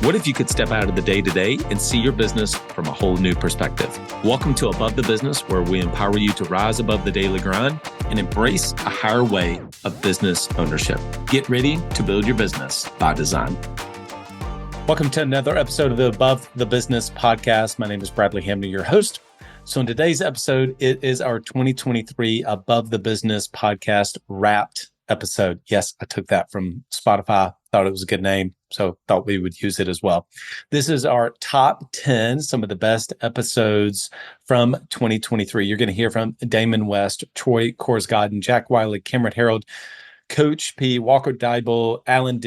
What if you could step out of the day-to-day and see your business from a whole new perspective? Welcome to Above the Business, where we empower you to rise above the daily grind and embrace a higher way of business ownership. Get ready to build your business by design. Welcome to another episode of the Above the Business podcast. My name is Bradley Hamner, your host. So in today's episode, it is our 2023 Above the Business podcast wrapped episode. Yes, I took that from Spotify. Thought it was a good name, so thought we would use it as well. This is our top 10, some of the best episodes from 2023. You're going to hear from Damon West, Troy Korsgaden, Jack Wiley, Cameron Herold, Coach P, Walker Deibel, Allan,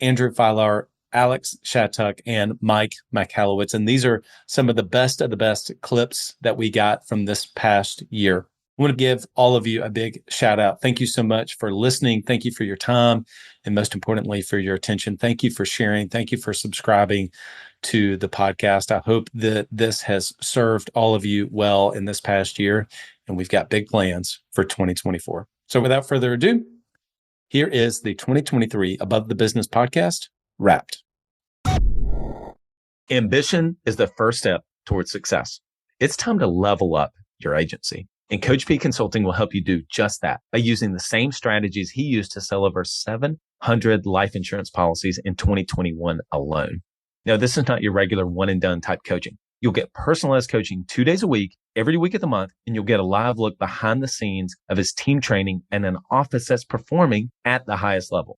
Andrew Filar, Alex Shattuck, and Mike Michalowicz. And these are some of the best clips that we got from this past year. I want to give all of you a big shout out. Thank you so much for listening. Thank you for your time. And most importantly, for your attention. Thank you for sharing. Thank you for subscribing to the podcast. I hope that this has served all of you well in this past year. And we've got big plans for 2024. So without further ado, here is the 2023 Above the Business podcast wrapped. Ambition is the first step towards success. It's time to level up your agency. And Coach P Consulting will help you do just that by using the same strategies he used to sell over 700 life insurance policies in 2021 alone. Now, this is not your regular one and done type coaching. You'll get personalized coaching 2 days a week, every week of the month, and you'll get a live look behind the scenes of his team training and an office that's performing at the highest level.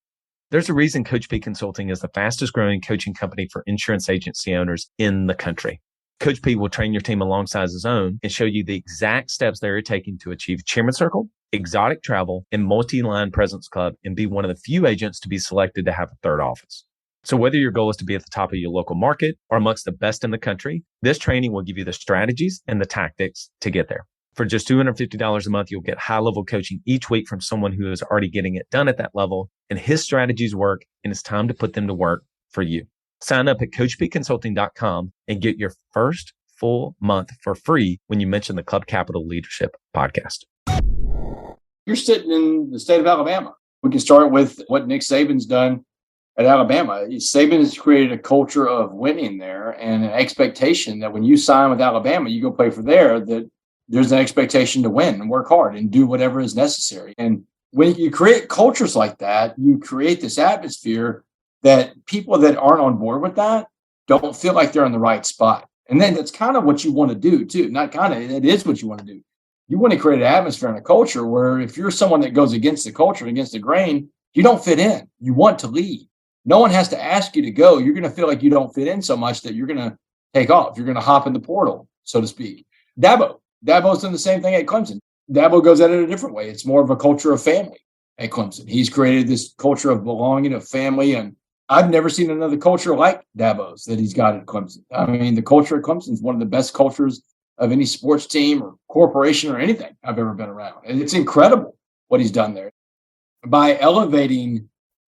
There's a reason Coach P Consulting is the fastest growing coaching company for insurance agency owners in the country. Coach P will train your team alongside his own and show you the exact steps they're taking to achieve Chairman Circle, exotic travel, and multi-line presence club, and be one of the few agents to be selected to have a third office. So whether your goal is to be at the top of your local market or amongst the best in the country, this training will give you the strategies and the tactics to get there. For just $250 a month, you'll get high-level coaching each week from someone who is already getting it done at that level, and his strategies work, and it's time to put them to work for you. Sign up at coachpconsulting.com and get your first full month for free when you mention the Club Capital Leadership podcast. You're sitting in the state of Alabama. We can start with what Nick Saban's done at Alabama. Saban has created a culture of winning there and an expectation that when you sign with Alabama, you go play for there, that there's an expectation to win and work hard and do whatever is necessary. And when you create cultures like that, you create this atmosphere that people that aren't on board with that don't feel like they're in the right spot. And then that's kind of what you want to do too. Not kind of, it is what you want to do. You want to create an atmosphere and a culture where if you're someone that goes against the culture and against the grain, you don't fit in. You want to leave. No one has to ask you to go. You're going to feel like you don't fit in so much that you're going to take off. You're going to hop in the portal, so to speak. Dabo's done the same thing at Clemson. Dabo goes at it a different way. It's more of a culture of family at Clemson. He's created this culture of belonging, of family, and I've never seen another culture like Dabo's that he's got at Clemson. I mean, the culture at Clemson is one of the best cultures of any sports team or corporation or anything I've ever been around. And it's incredible what he's done there. By elevating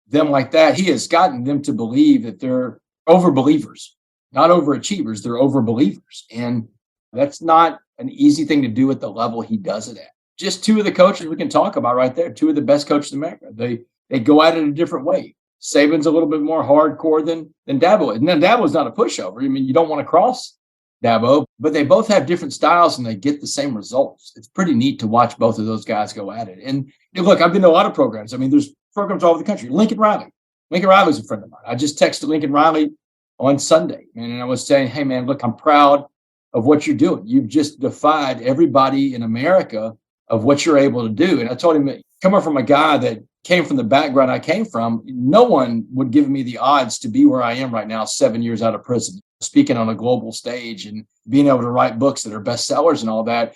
them like that, he has gotten them to believe that they're over-believers, not overachievers. They're over-believers. And that's not an easy thing to do at the level he does it at. Just two of the coaches we can talk about right there, two of the best coaches in America. They go at it a different way. Saban's a little bit more hardcore than Dabo. And then Dabo's not a pushover. I mean, you don't want to cross Dabo, but they both have different styles and they get the same results. It's pretty neat to watch both of those guys go at it. And look, I've been to a lot of programs. I mean, there's programs all over the country. Lincoln Riley's a friend of mine. I just texted Lincoln Riley on Sunday, and I was saying, hey, man, look, I'm proud of what you're doing. You've just defied everybody in America of what you're able to do. And I told him, coming from a guy that came from the background I came from, no one would give me the odds to be where I am right now, 7 years out of prison, speaking on a global stage and being able to write books that are bestsellers and all that.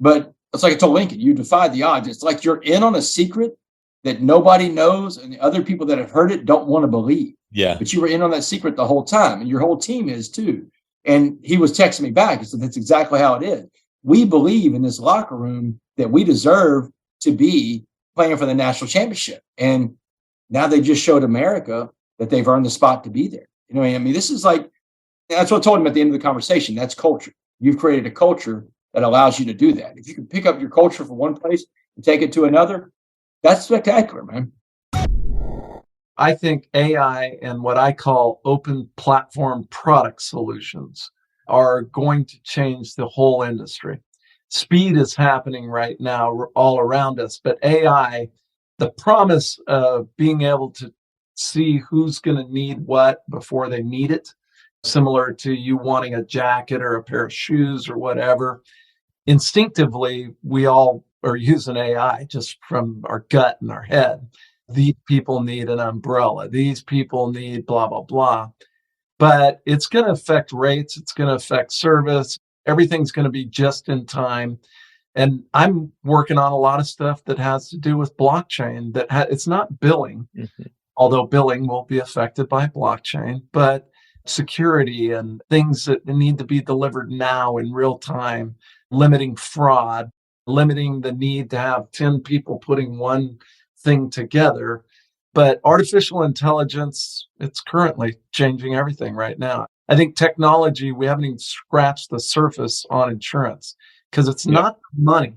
But it's like I told Lincoln, you defied the odds. It's like you're in on a secret that nobody knows, and the other people that have heard it don't want to believe. Yeah. But you were in on that secret the whole time, and your whole team is too. And he was texting me back. He said, that's exactly how it is. We believe in this locker room that we deserve to be playing for the national championship. And now they just showed America that they've earned the spot to be there. You know, I mean, this is like, that's what I told him at the end of the conversation. That's culture. You've created a culture that allows you to do that. If you can pick up your culture from one place and take it to another, that's spectacular, man. I think AI and what I call open platform product solutions are going to change the whole industry. Speed is happening right now all around us, but AI, the promise of being able to see who's going to need what before they need it, similar to you wanting a jacket or a pair of shoes or whatever. Instinctively, we all are using AI just from our gut and our head. These people need an umbrella. These people need blah, blah, blah. But it's going to affect rates. It's going to affect service. Everything's going to be just in time. And I'm working on a lot of stuff that has to do with blockchain. It's not billing, although billing will be affected by blockchain, but security and things that need to be delivered now in real time, limiting fraud, limiting the need to have 10 people putting one thing together. But artificial intelligence, it's currently changing everything right now. I think technology, we haven't even scratched the surface on insurance because it's not money.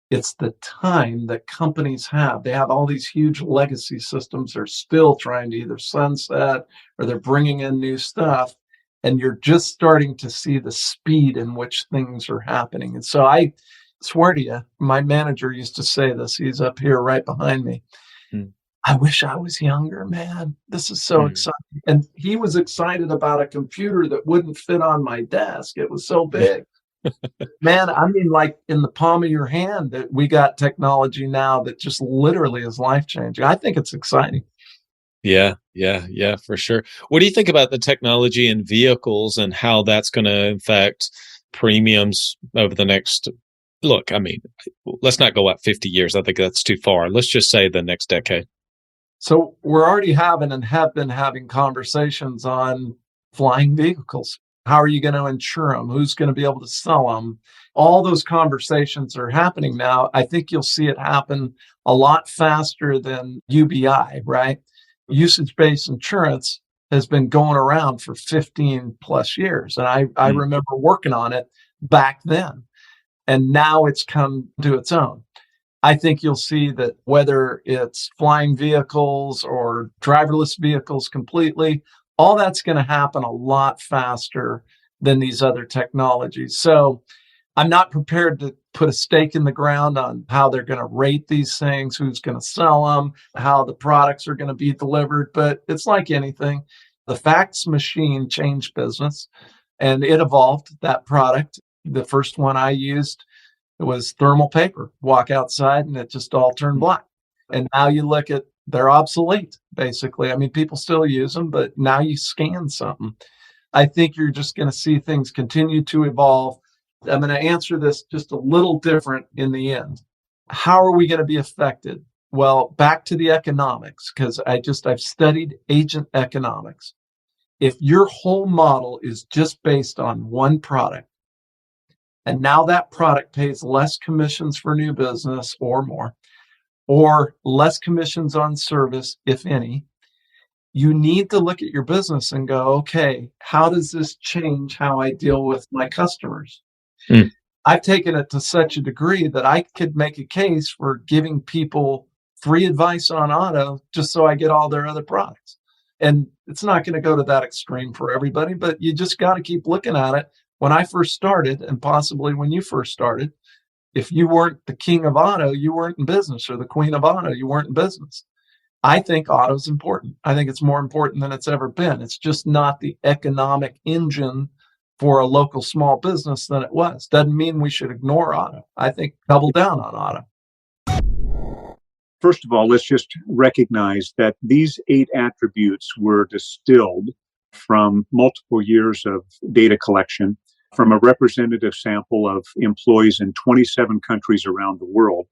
It's the time that companies have. They have all these huge legacy systems they're still trying to either sunset or they're bringing in new stuff. And you're just starting to see the speed in which things are happening. And so I swear to you, my manager used to say this. He's up here right behind me. I wish I was younger, man. This is so exciting. And he was excited about a computer that wouldn't fit on my desk. It was so big. Man, I mean, like in the palm of your hand, that we got technology now that just literally is life-changing. I think it's exciting. Yeah, for sure. What do you think about the technology in vehicles and how that's going to affect premiums over the next, look, I mean, let's not go out 50 years. I think that's too far. Let's just say the next decade. So we're already having and have been having conversations on flying vehicles. How are you going to insure them? Who's going to be able to sell them? All those conversations are happening now. I think you'll see it happen a lot faster than UBI, right? Usage-based insurance has been going around for 15 plus years. And I remember working on it back then. And now it's come to its own. I think you'll see that whether it's flying vehicles or driverless vehicles completely, all that's going to happen a lot faster than these other technologies. So I'm not prepared to put a stake in the ground on how they're going to rate these things, who's going to sell them, how the products are going to be delivered. But it's like anything. The fax machine changed business and it evolved that product. The first one I used, it was thermal paper. Walk outside and it just all turned black. And now you look at, they're obsolete, basically. I mean, people still use them, but now you scan something. I think you're just going to see things continue to evolve. I'm going to answer this just a little different in the end. How are we going to be affected? Well, back to the economics, because I've studied agent economics. If your whole model is just based on one product, and now that product pays less commissions for new business or more, or less commissions on service, if any, you need to look at your business and go, okay, how does this change how I deal with my customers? I've taken it to such a degree that I could make a case for giving people free advice on auto just so I get all their other products. And it's not going to go to that extreme for everybody, but you just got to keep looking at it. When I first started, and possibly when you first started, if you weren't the king of auto, you weren't in business, or the queen of auto, you weren't in business. I think auto is important. I think it's more important than it's ever been. It's just not the economic engine for a local small business than it was. Doesn't mean we should ignore auto. I think double down on auto. First of all, let's just recognize that these 8 attributes were distilled from multiple years of data collection from a representative sample of employees in 27 countries around the world.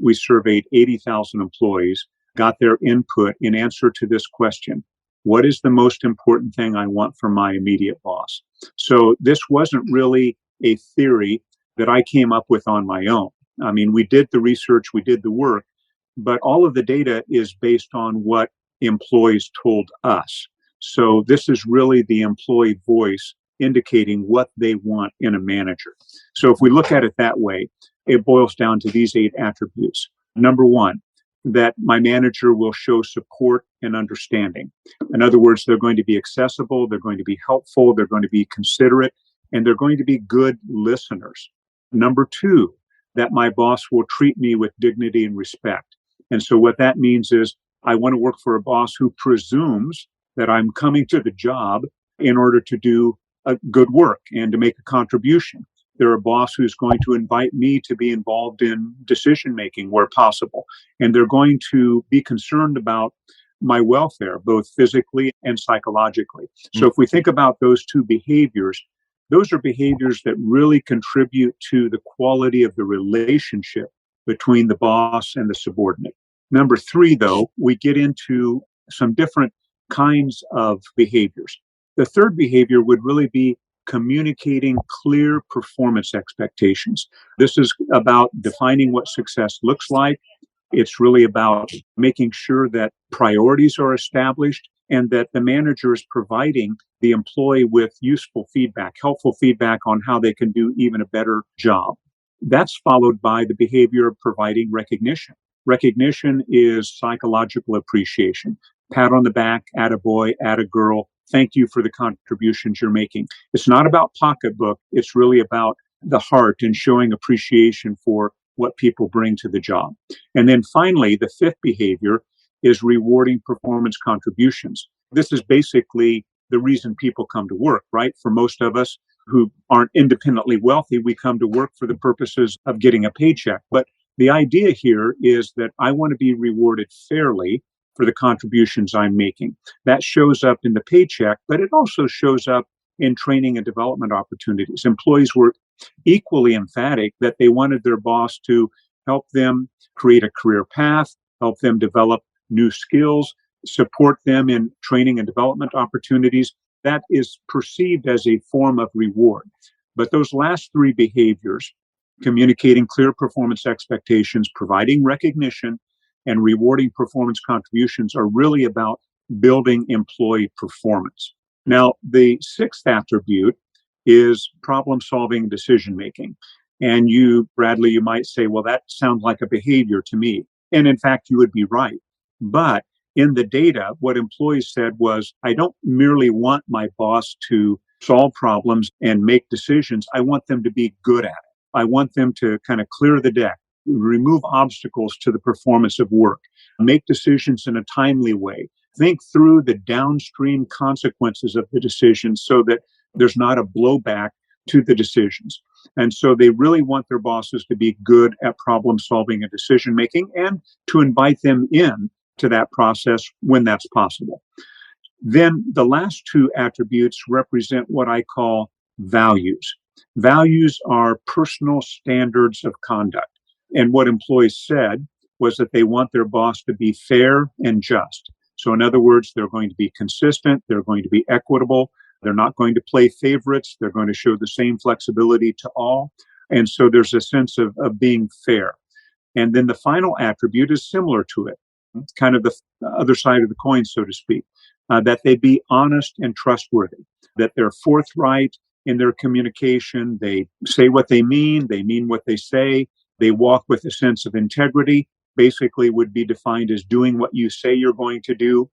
We surveyed 80,000 employees, got their input in answer to this question: what is the most important thing I want from my immediate boss? So this wasn't really a theory that I came up with on my own. I mean, we did the research, we did the work, but all of the data is based on what employees told us. So this is really the employee voice indicating what they want in a manager. So if we look at it that way, it boils down to these 8 attributes. Number 1, that my manager will show support and understanding. In other words, they're going to be accessible, they're going to be helpful, they're going to be considerate, and they're going to be good listeners. Number two, that my boss will treat me with dignity and respect. And so what that means is I want to work for a boss who presumes that I'm coming to the job in order to do a good work and to make a contribution. They're a boss who's going to invite me to be involved in decision making where possible. And they're going to be concerned about my welfare, both physically and psychologically. So if we think about those two behaviors, those are behaviors that really contribute to the quality of the relationship between the boss and the subordinate. Number three, though, we get into some different kinds of behaviors. The third behavior would really be communicating clear performance expectations. This is about defining what success looks like. It's really about making sure that priorities are established and that the manager is providing the employee with useful feedback, helpful feedback on how they can do even a better job. That's followed by the behavior of providing recognition. Recognition is psychological appreciation. Pat on the back, attaboy, attagirl. Thank you for the contributions you're making. It's not about pocketbook. It's really about the heart and showing appreciation for what people bring to the job. And then finally, the fifth behavior is rewarding performance contributions. This is basically the reason people come to work, right? For most of us who aren't independently wealthy, we come to work for the purposes of getting a paycheck. But the idea here is that I want to be rewarded fairly for the contributions I'm making. That shows up in the paycheck, but it also shows up in training and development opportunities. Employees were equally emphatic that they wanted their boss to help them create a career path, help them develop new skills, support them in training and development opportunities. That is perceived as a form of reward. But those last three behaviors, communicating clear performance expectations, providing recognition, and rewarding performance contributions are really about building employee performance. Now, the sixth attribute is problem-solving decision-making. And you, Bradley, you might say, well, that sounds like a behavior to me. And in fact, you would be right. But in the data, what employees said was, I don't merely want my boss to solve problems and make decisions. I want them to be good at it. I want them to kind of clear the deck, remove obstacles to the performance of work, make decisions in a timely way, think through the downstream consequences of the decisions so that there's not a blowback to the decisions. And so they really want their bosses to be good at problem solving and decision making and to invite them in to that process when that's possible. Then the last two attributes represent what I call values. Values are personal standards of conduct. And what employees said was that they want their boss to be fair and just. So in other words, they're going to be consistent, they're going to be equitable, they're not going to play favorites, they're going to show the same flexibility to all. And so there's a sense of being fair. And then the final attribute is similar to it. It's kind of the other side of the coin, so to speak, that they be honest and trustworthy, that they're forthright in their communication, they say what they mean what they say, they walk with a sense of integrity, basically would be defined as doing what you say you're going to do,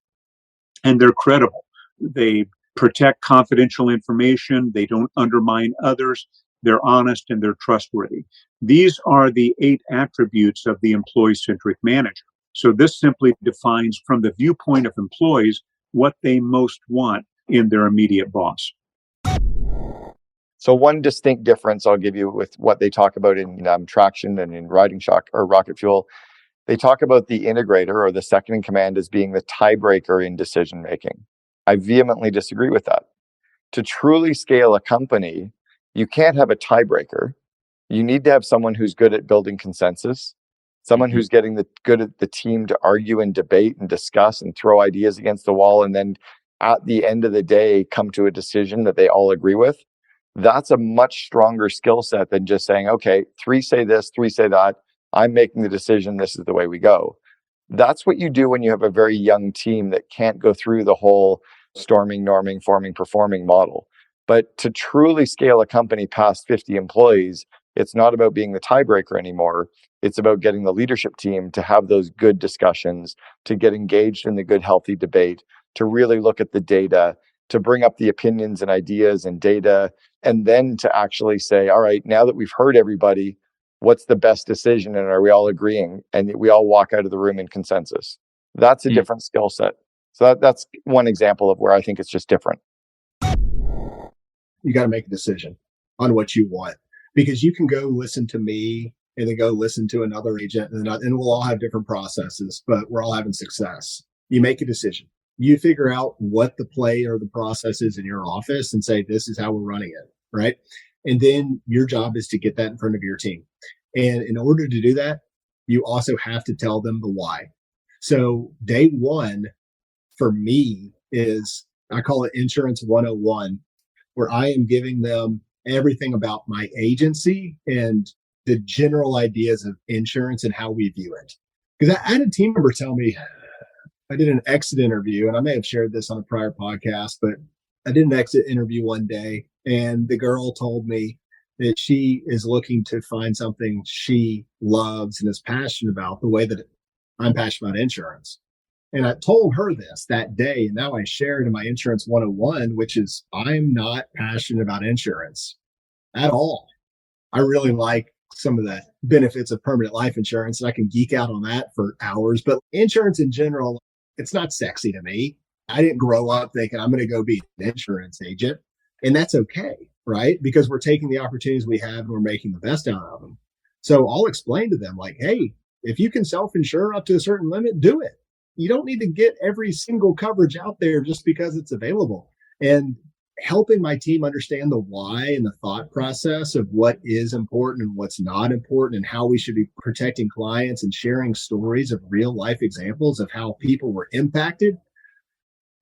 and they're credible. They protect confidential information, they don't undermine others, they're honest, and they're trustworthy. These are the 8 attributes of the employee-centric manager. So this simply defines from the viewpoint of employees what they most want in their immediate boss. So one distinct difference I'll give you with what they talk about in traction and in riding shock or rocket fuel, they talk about the integrator or the second in command as being the tiebreaker in decision making. I vehemently disagree with that. To truly scale a company, you can't have a tiebreaker. You need to have someone who's good at building consensus, someone who's getting good at the team to argue and debate and discuss and throw ideas against the wall, and then at the end of the day come to a decision that they all agree with. That's a much stronger skill set than just saying, okay, 3 say this, 3 say that. I'm making the decision. This is the way we go. That's what you do when you have a very young team that can't go through the whole storming, norming, forming, performing model. But to truly scale a company past 50 employees, It's not about being the tiebreaker anymore. It's about getting the leadership team to have those good discussions, to get engaged in the good, healthy debate, to really look at the data, to bring up the opinions and ideas and data, and then to actually say, all right, now that we've heard everybody, what's the best decision? And are we all agreeing? And we all walk out of the room in consensus. That's a different skill set. So that's one example of where I think it's just different. You got to make a decision on what you want, because you can go listen to me and then go listen to another agent, and we'll all have different processes, but we're all having success. You make a decision. You figure out what the play or the process is in your office and say, this is how we're running it, right? And then your job is to get that in front of your team. And in order to do that, you also have to tell them the why. So day one for me is, I call it Insurance 101, where I am giving them everything about my agency and the general ideas of insurance and how we view it. Because I had a team member tell me, I did an exit interview, and I may have shared this on a prior podcast, but I did an exit interview one day, and the girl told me that she is looking to find something she loves and is passionate about, the way that I'm passionate about insurance. And I told her this that day, and now I share it in my Insurance 101, which is, I'm not passionate about insurance at all. I really like some of the benefits of permanent life insurance, and I can geek out on that for hours. But insurance in general, it's not sexy to me. I didn't grow up thinking I'm going to go be an insurance agent. And that's okay, right? Because we're taking the opportunities we have and we're making the best out of them. So I'll explain to them, like, hey, if you can self-insure up to a certain limit, do it. You don't need to get every single coverage out there just because it's available. And helping my team understand the why and the thought process of what is important and what's not important, and how we should be protecting clients, and sharing stories of real life examples of how people were impacted.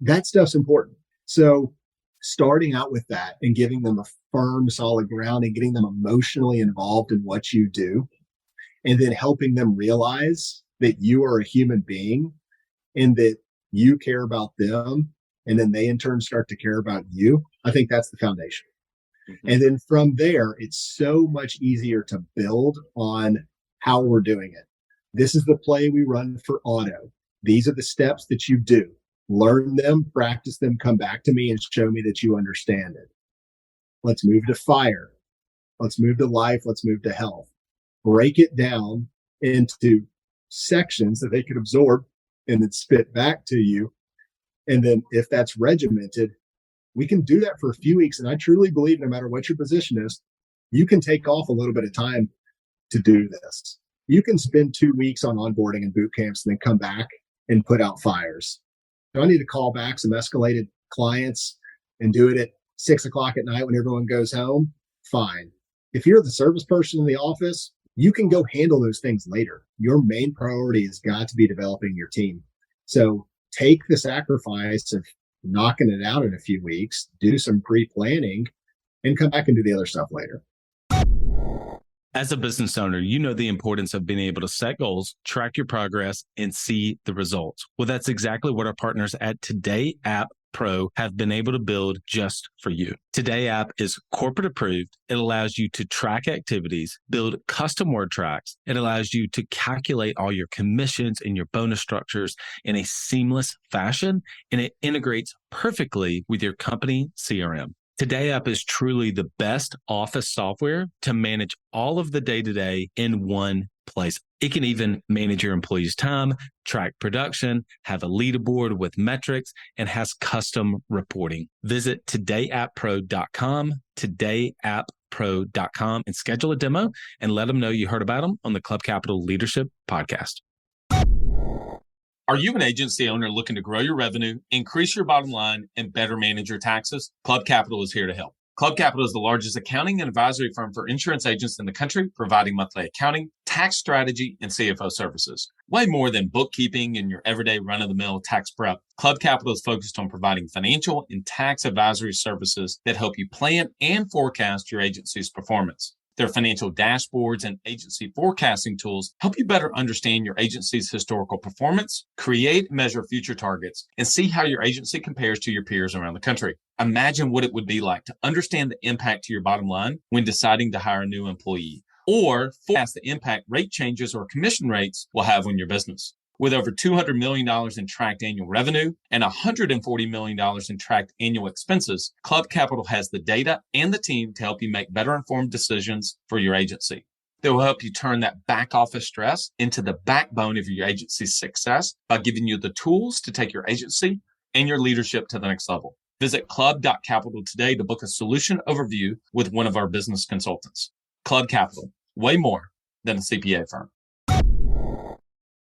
That stuff's important. So starting out with that and giving them a firm, solid ground and getting them emotionally involved in what you do, and then helping them realize that you are a human being and that you care about them, and then they in turn start to care about you. I think that's the foundation. Mm-hmm. And then from there, it's so much easier to build on how we're doing it. This is the play we run for auto. These are the steps that you do. Learn them, practice them, come back to me and show me that you understand it. Let's move to fire. Let's move to life. Let's move to health. Break it down into sections that they can absorb and then spit back to you. And then if that's regimented, we can do that for a few weeks. And I truly believe no matter what your position is, you can take off a little bit of time to do this. You can spend 2 weeks on onboarding and boot camps and then come back and put out fires. Do I need to call back some escalated clients and do it at 6 o'clock at night when everyone goes home? Fine. If you're the service person in the office, you can go handle those things later. Your main priority has got to be developing your team. So take the sacrifice of knocking it out in a few weeks, do some pre-planning, and come back and do the other stuff later. As a business owner, you know the importance of being able to set goals, track your progress, and see the results. Well, that's exactly what our partners at TodayApp Pro have been able to build just for you. TodayApp is corporate approved. It allows you to track activities, build custom word tracks. It allows you to calculate all your commissions and your bonus structures in a seamless fashion, and it integrates perfectly with your company CRM. TodayApp is truly the best office software to manage all of the day-to-day in one place. It can even manage your employees' time, track production, have a leaderboard with metrics, and has custom reporting. Visit TodayAppPro.com, TodayAppPro.com, and schedule a demo and let them know you heard about them on the Club Capital Leadership Podcast. Are you an agency owner looking to grow your revenue, increase your bottom line, and better manage your taxes? Club Capital is here to help. Club Capital is the largest accounting and advisory firm for insurance agents in the country, providing monthly accounting, tax strategy, and CFO services. Way more than bookkeeping and your everyday run-of-the-mill tax prep, Club Capital is focused on providing financial and tax advisory services that help you plan and forecast your agency's performance. Their financial dashboards and agency forecasting tools help you better understand your agency's historical performance, create and measure future targets, and see how your agency compares to your peers around the country. Imagine what it would be like to understand the impact to your bottom line when deciding to hire a new employee, or forecast the impact rate changes or commission rates will have on your business. With over $200 million in tracked annual revenue and $140 million in tracked annual expenses, Club Capital has the data and the team to help you make better informed decisions for your agency. They will help you turn that back office stress into the backbone of your agency's success by giving you the tools to take your agency and your leadership to the next level. Visit club.capital today to book a solution overview with one of our business consultants. Club Capital, way more than a CPA firm.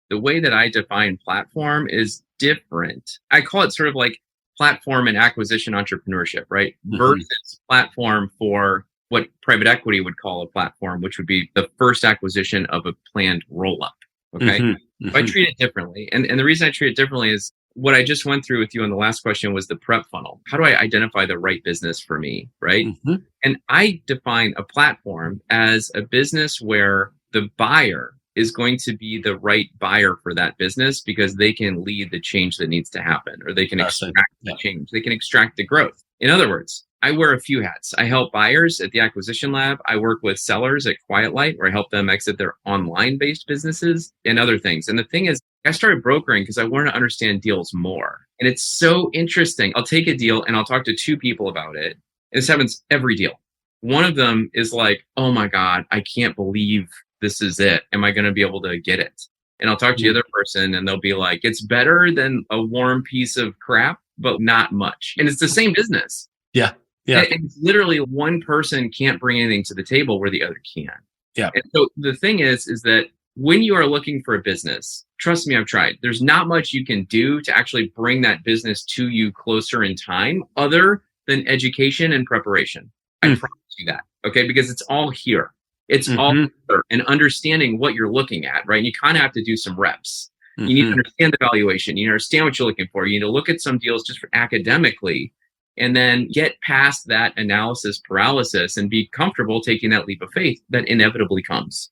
The way that I define platform is different. I call it sort of like platform and acquisition entrepreneurship, right? Mm-hmm. Versus platform for what private equity would call a platform, which would be the first acquisition of a planned roll-up. Okay. Mm-hmm. So I treat it differently. And the reason I treat it differently is what I just went through with you on the last question was the prep funnel. How do I identify the right business for me, right? Mm-hmm. And I define a platform as a business where the buyer is going to be the right buyer for that business because they can lead the change that needs to happen, or they can extract the change. They can extract the growth. In other words, I wear a few hats. I help buyers at the acquisition lab. I work with sellers at Quiet Light, where I help them exit their online-based businesses and other things. And the thing is, I started brokering because I wanted to understand deals more. And it's so interesting. I'll take a deal and I'll talk to two people about it. And this happens every deal. One of them is like, oh my God, I can't believe this is it. Am I going to be able to get it? And I'll talk to the other person and they'll be like, it's better than a warm piece of crap, but not much. And it's the same business. Yeah. Yeah. And it's literally one person can't bring anything to the table where the other can. Yeah. And so the thing is that when you are looking for a business, trust me, I've tried. There's not much you can do to actually bring that business to you closer in time other than education and preparation. I promise you that. Okay. Because it's all here. It's all here. And understanding what you're looking at, right? And you kind of have to do some reps. You need to understand the valuation. You understand what you're looking for. You need to look at some deals just for academically, and then get past that analysis paralysis and be comfortable taking that leap of faith that inevitably comes.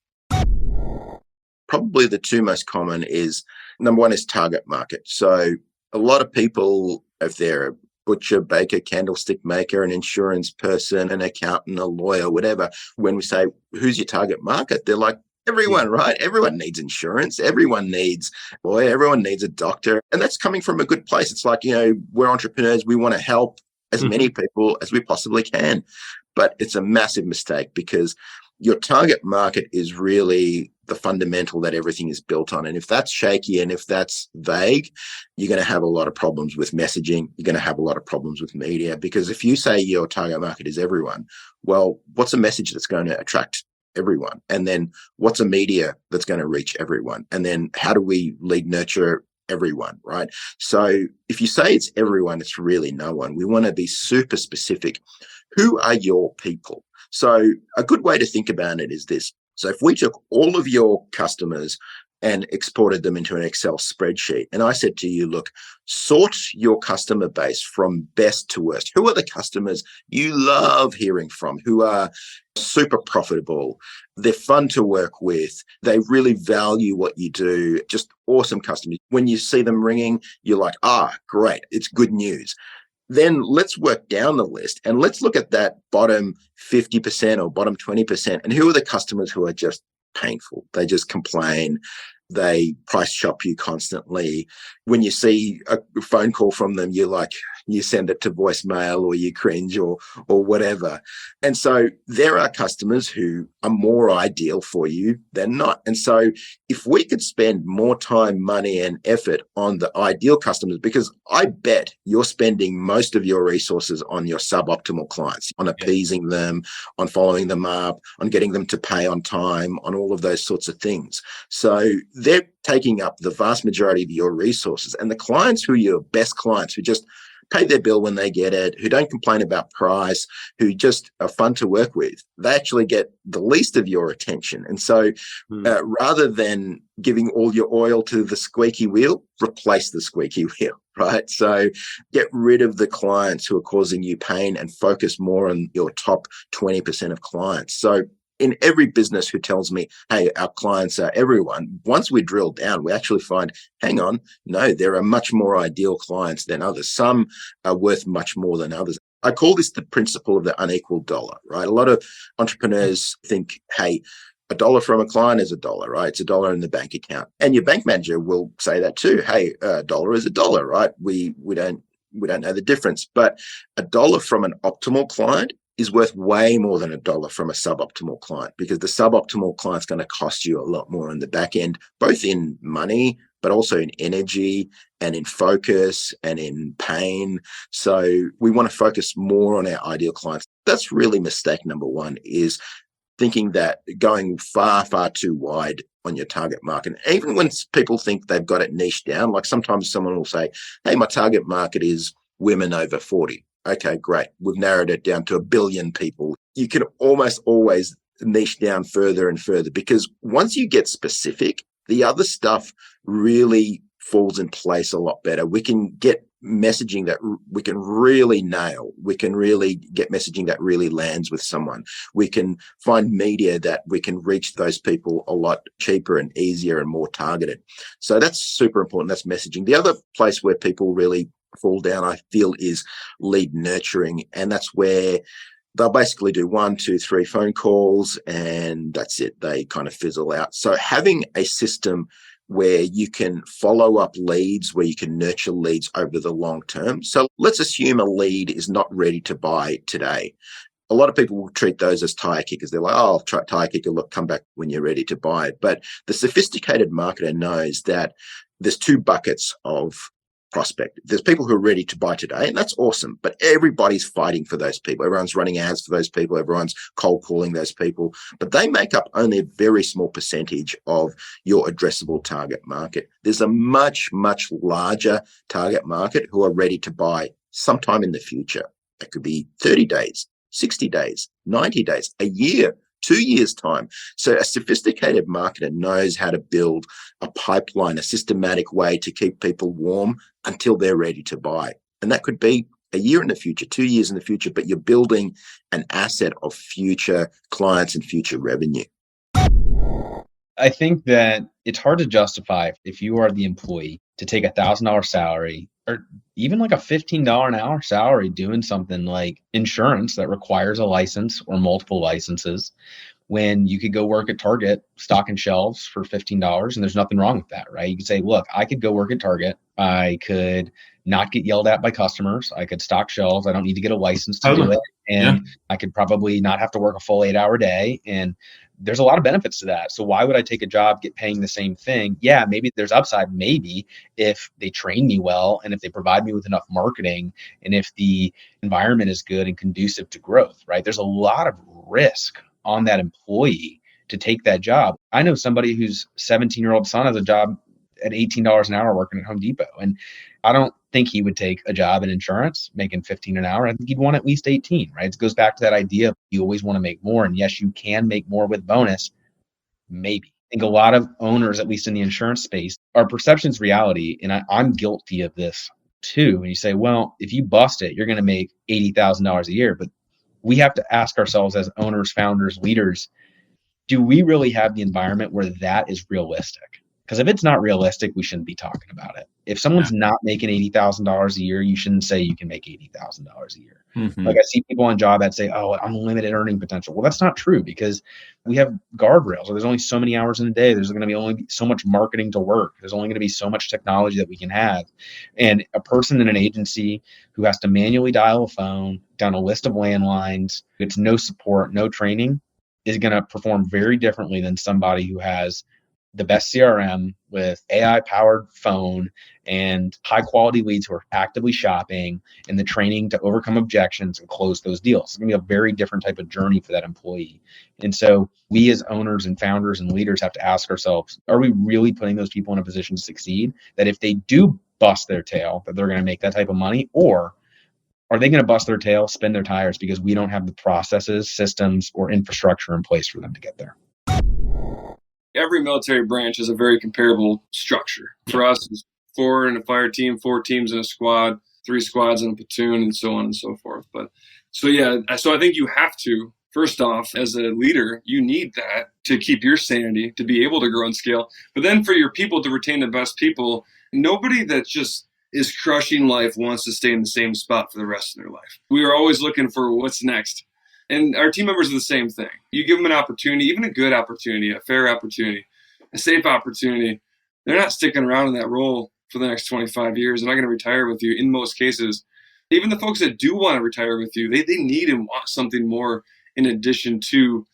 Probably the two most common is, number one is target market. So a lot of people, if they're a butcher, baker, candlestick maker, an insurance person, an accountant, a lawyer, whatever, when we say, who's your target market? They're like, everyone, right? Everyone needs insurance. Everyone needs a lawyer. Everyone needs a doctor. And that's coming from a good place. It's like, we're entrepreneurs. We want to help as many people as we possibly can. But it's a massive mistake because your target market is really the fundamental that everything is built on. And if that's shaky and if that's vague, you're going to have a lot of problems with messaging. You're going to have a lot of problems with media, because if you say your target market is everyone, well, what's a message that's going to attract everyone? And then what's a media that's going to reach everyone? And then how do we lead nurture everyone, right? So if you say it's everyone, it's really no one. We want to be super specific. Who are your people? So a good way to think about it is this. So if we took all of your customers and exported them into an Excel spreadsheet, and I said to you, look, sort your customer base from best to worst. Who are the customers you love hearing from, who are super profitable? They're fun to work with. They really value what you do. Just awesome customers. When you see them ringing, you're like, great. It's good news. Then let's work down the list and let's look at that bottom 50% or bottom 20%. And who are the customers who are just painful? They just complain. They price shop you constantly. When you see a phone call from them, you send it to voicemail or you cringe or whatever. And so there are customers who are more ideal for you than not. And so if we could spend more time, money, and effort on the ideal customers, because I bet you're spending most of your resources on your suboptimal clients, on appeasing them, on following them up, on getting them to pay on time, on all of those sorts of things. So they're taking up the vast majority of your resources. And the clients who are your best clients, who just pay their bill when they get it, who don't complain about price, who just are fun to work with, they actually get the least of your attention. And so rather than giving all your oil to the squeaky wheel, replace the squeaky wheel, right? So get rid of the clients who are causing you pain and focus more on your top 20% of clients. So in every business who tells me, hey, our clients are everyone, once we drill down, we actually find, hang on, no, there are much more ideal clients than others. Some are worth much more than others. I call this the principle of the unequal dollar, right? A lot of entrepreneurs think, hey, $1 from a client is $1, right? It's $1 in the bank account. And your bank manager will say that too. Hey, $1 is $1, right? We don't know the difference. But $1 from an optimal client is worth way more than $1 from a suboptimal client, because the suboptimal client's going to cost you a lot more on the back end, both in money, but also in energy and in focus and in pain. So we want to focus more on our ideal clients. That's really mistake number one, is thinking that going far, far too wide on your target market. Even when people think they've got it niched down, like sometimes someone will say, hey, my target market is women over 40. Okay, great. We've narrowed it down to 1 billion people. You can almost always niche down further and further, because once you get specific, the other stuff really falls in place a lot better. We can get messaging that we can really nail. We can really get messaging that really lands with someone. We can find media that we can reach those people a lot cheaper and easier and more targeted. So that's super important. That's messaging. The other place where people really fall down, I feel, is lead nurturing. And that's where they'll basically do 1, 2, 3 phone calls and that's it. They kind of fizzle out. So having a system where you can follow up leads, where you can nurture leads over the long term. So let's assume a lead is not ready to buy today. A lot of people will treat those as tire kickers. They're like, oh, I'll try tire kicker, look, come back when you're ready to buy it. But the sophisticated marketer knows that there's 2 buckets of prospect. There's people who are ready to buy today, and that's awesome. But everybody's fighting for those people. Everyone's running ads for those people. Everyone's cold calling those people. But they make up only a very small percentage of your addressable target market. There's a much, much larger target market who are ready to buy sometime in the future. It could be 30 days, 60 days, 90 days, a year, 2 years' time. So a sophisticated marketer knows how to build a pipeline, a systematic way to keep people warm until they're ready to buy. And that could be a year in the future, 2 years in the future, but you're building an asset of future clients and future revenue. I think that it's hard to justify if you are the employee to take $1,000 salary or even like a $15 an hour salary doing something like insurance that requires a license or multiple licenses, when you could go work at Target stocking shelves for $15, and there's nothing wrong with that, right? You could say, look, I could go work at Target. I could not get yelled at by customers. I could stock shelves. I don't need to get a license to do it. And I could probably not have to work a full 8-hour day. And there's a lot of benefits to that. So why would I take a job, get paying the same thing? Yeah, maybe there's upside, maybe if they train me well and if they provide me with enough marketing and if the environment is good and conducive to growth, right? There's a lot of risk on that employee to take that job. I know somebody whose 17-year-old son has a job at $18 an hour working at Home Depot. And I don't think he would take a job in insurance making $15 an hour. I think he'd want at least 18, right? It goes back to that idea of you always want to make more. And yes, you can make more with bonus, maybe. I think a lot of owners, at least in the insurance space, our perception's reality. And I'm guilty of this too. And you say, well, if you bust it, you're going to make $80,000 a year. But we have to ask ourselves as owners, founders, leaders, do we really have the environment where that is realistic? Because if it's not realistic, we shouldn't be talking about it. If someone's not making $80,000 a year, you shouldn't say you can make $80,000 a year. Mm-hmm. Like I see people on job that say, oh, unlimited earning potential. Well, that's not true, because we have guardrails. Or there's only so many hours in a day. There's going to be only so much marketing to work. There's only going to be so much technology that we can have. And a person in an agency who has to manually dial a phone down a list of landlines, gets no support, no training, is going to perform very differently than somebody who has the best CRM with AI-powered phone and high-quality leads who are actively shopping and the training to overcome objections and close those deals. It's going to be a very different type of journey for that employee. And so we as owners and founders and leaders have to ask ourselves, are we really putting those people in a position to succeed? That if they do bust their tail, that they're going to make that type of money? Or are they going to bust their tail, spin their tires because we don't have the processes, systems, or infrastructure in place for them to get there? Every military branch is a very comparable structure. For us, it's 4 in a fire team, 4 teams in a squad, 3 squads in a platoon, and so on and so forth. But so I think you have to, first off, as a leader, you need that to keep your sanity, to be able to grow and scale. But then for your people to retain the best people, nobody that's just is crushing life wants to stay in the same spot for the rest of their life. We are always looking for what's next. And our team members are the same thing. You give them an opportunity, even a good opportunity, a fair opportunity, a safe opportunity. They're not sticking around in that role for the next 25 years. They're not going to retire with you in most cases. Even the folks that do want to retire with you, they need and want something more in addition to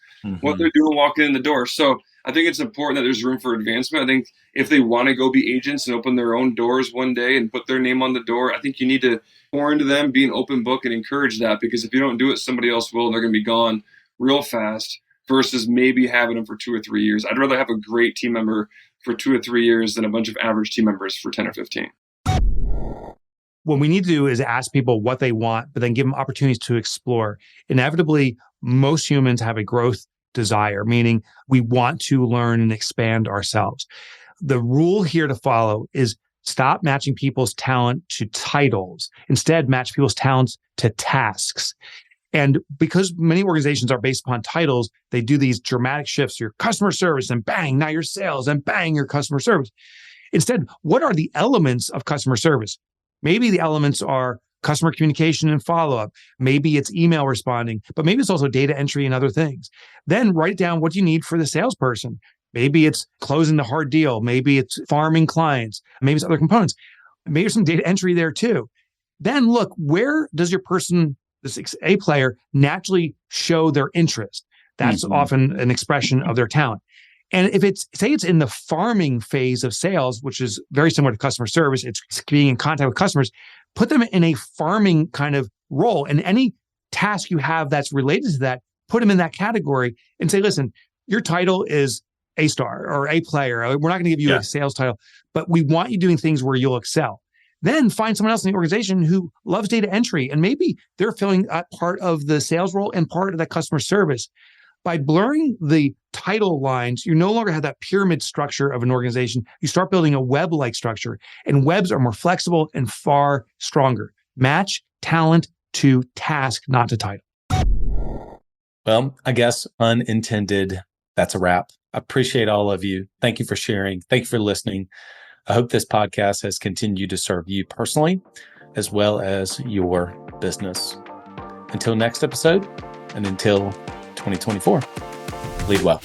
what they're doing walking in the door. So I think it's important that there's room for advancement. I think if they want to go be agents and open their own doors one day and put their name on the door, I think you need to pour into them, be an open book, and encourage that, because if you don't do it, somebody else will, and they're going to be gone real fast versus maybe having them for 2 or 3 years. I'd rather have a great team member for 2 or 3 years than a bunch of average team members for 10 or 15. What we need to do is ask people what they want, but then give them opportunities to explore. Inevitably, most humans have a growth desire, meaning we want to learn and expand ourselves. The rule here to follow is stop matching people's talent to titles. Instead, match people's talents to tasks. And because many organizations are based upon titles, they do these dramatic shifts. Your customer service, and bang, now your sales, and bang, your customer service. Instead, what are the elements of customer service? Maybe the elements are customer communication and follow-up. Maybe it's email responding, but maybe it's also data entry and other things. Then write down what you need for the salesperson. Maybe it's closing the hard deal. Maybe it's farming clients. Maybe it's other components. Maybe there's some data entry there too. Then look, where does your person, this A player, naturally show their interest? That's often an expression of their talent. And if it's, say it's in the farming phase of sales, which is very similar to customer service, it's being in contact with customers, put them in a farming kind of role. And any task you have that's related to that, put them in that category and say, listen, your title is A star or A player. We're not going to give you a sales title, but we want you doing things where you'll excel. Then find someone else in the organization who loves data entry. And maybe they're filling part of the sales role and part of the customer service. By blurring the title lines, you no longer have that pyramid structure of an organization. You start building a web-like structure, and webs are more flexible and far stronger. Match talent to task, not to title. Well, I guess unintended, that's a wrap. I appreciate all of you. Thank you for sharing. Thank you for listening. I hope this podcast has continued to serve you personally, as well as your business. Until next episode, and until 2024. Lead well.